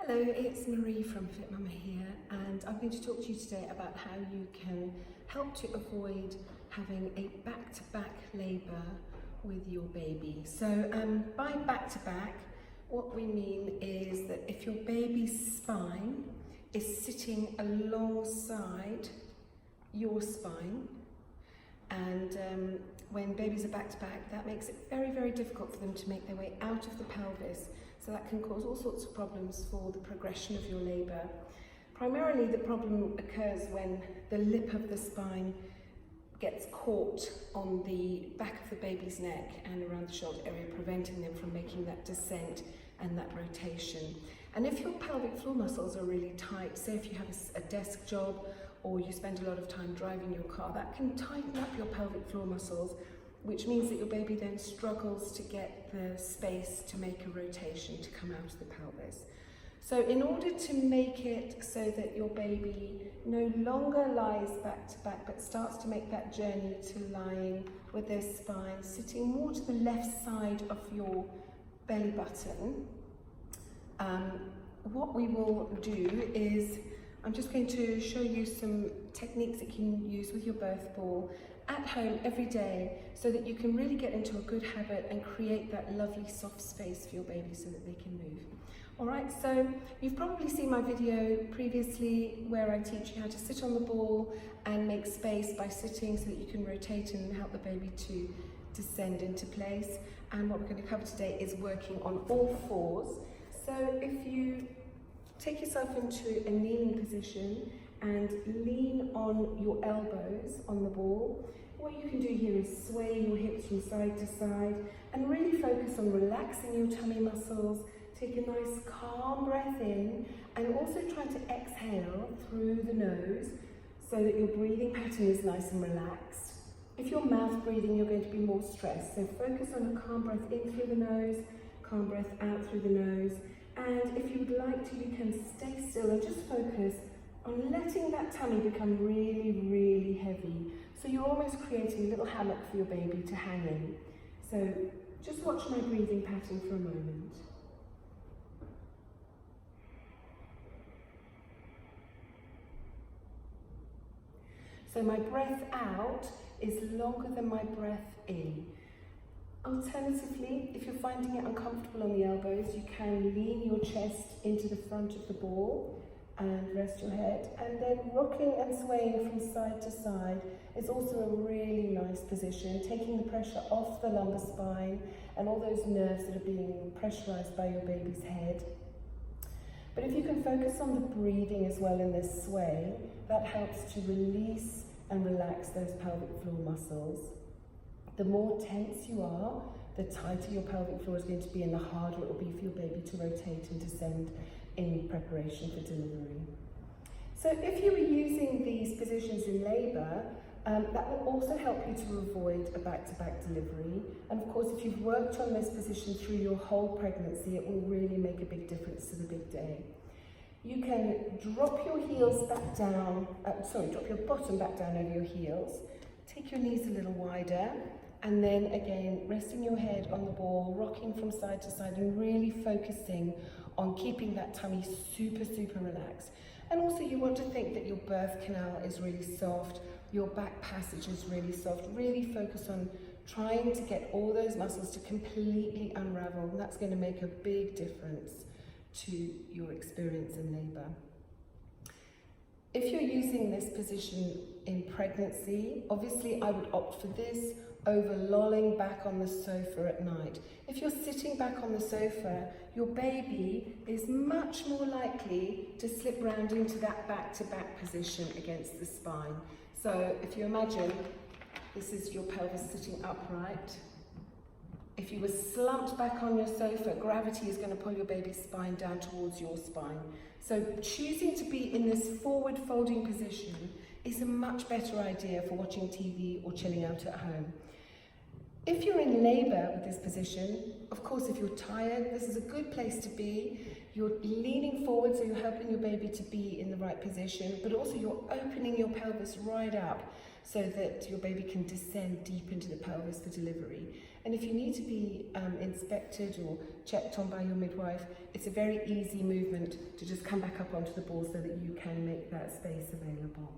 Hello, it's Marie from Fit Mama here, and I'm going to talk to you today about how you can help to avoid having a back-to-back labour with your baby. So by back-to-back, what we mean is that if your baby's spine is sitting alongside your spine, and when babies are back-to-back, that makes it very, very difficult for them to make their way out of the pelvis. So that can cause all sorts of problems for the progression of your labour. Primarily the problem occurs when the lip of the spine gets caught on the back of the baby's neck and around the shoulder area, preventing them from making that descent and that rotation. And if your pelvic floor muscles are really tight, say if you have a desk job or you spend a lot of time driving your car, that can tighten up your pelvic floor muscles, which means that your baby then struggles to get the space to make a rotation to come out of the pelvis. So in order to make it so that your baby no longer lies back to back, but starts to make that journey to lying with their spine sitting more to the left side of your belly button, what we will do is, I'm just going to show you some techniques that you can use with your birth ball at home every day so that you can really get into a good habit and create that lovely soft space for your baby so that they can move. Alright, so you've probably seen my video previously where I teach you how to sit on the ball and make space by sitting so that you can rotate and help the baby to descend into place. And what we're going to cover today is working on all fours. So if you take yourself into a kneeling position and lean on your elbows on the ball, what you can do here is sway your hips from side to side and really focus on relaxing your tummy muscles. Take a nice calm breath in and also try to exhale through the nose so that your breathing pattern is nice and relaxed. If you're mouth breathing, you're going to be more stressed. So focus on a calm breath in through the nose, calm breath out through the nose. And if you would like to, you can stay still and just focus on letting that tummy become really, really heavy. So you're almost creating a little hammock for your baby to hang in. So just watch my breathing pattern for a moment. So my breath out is longer than my breath in. Alternatively, if you're finding it uncomfortable on the elbows, you can lean your chest into the front of the ball and rest your head. And then rocking and swaying from side to side is also a really nice position, taking the pressure off the lumbar spine and all those nerves that are being pressurized by your baby's head. But if you can focus on the breathing as well in this sway, that helps to release and relax those pelvic floor muscles. The more tense you are, the tighter your pelvic floor is going to be and the harder it will be for your baby to rotate and descend in preparation for delivery. So if you were using these positions in labour, that will also help you to avoid a back-to-back delivery. And of course, if you've worked on this position through your whole pregnancy, it will really make a big difference to the big day. You can drop your heels back down, drop your bottom back down over your heels, take your knees a little wider, and then again, resting your head on the ball, rocking from side to side and really focusing on keeping that tummy super, super relaxed. And also you want to think that your birth canal is really soft, your back passage is really soft. Really focus on trying to get all those muscles to completely unravel, and that's going to make a big difference to your experience in labour. If you're using this position in pregnancy, obviously I would opt for this over lolling back on the sofa at night. If you're sitting back on the sofa, your baby is much more likely to slip round into that back-to-back position against the spine. So if you imagine this is your pelvis sitting upright, if you were slumped back on your sofa, gravity is going to pull your baby's spine down towards your spine. So choosing to be in this forward folding position is a much better idea for watching TV or chilling out at home. If you're in labour with this position, of course if you're tired, this is a good place to be. You're leaning forward, so you're helping your baby to be in the right position, but also you're opening your pelvis right up so that your baby can descend deep into the pelvis for delivery. And if you need to be inspected or checked on by your midwife, it's a very easy movement to just come back up onto the ball so that you can make that space available.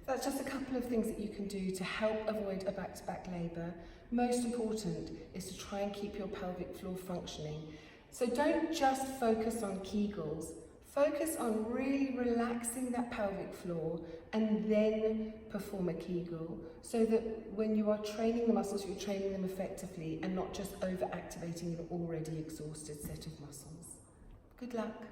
That's just a couple of things that you can do to help avoid a back-to-back labour. Most important is to try and keep your pelvic floor functioning. So don't just focus on Kegels, focus on really relaxing that pelvic floor and then perform a Kegel, so that when you are training the muscles, you're training them effectively and not just over-activating an already exhausted set of muscles. Good luck.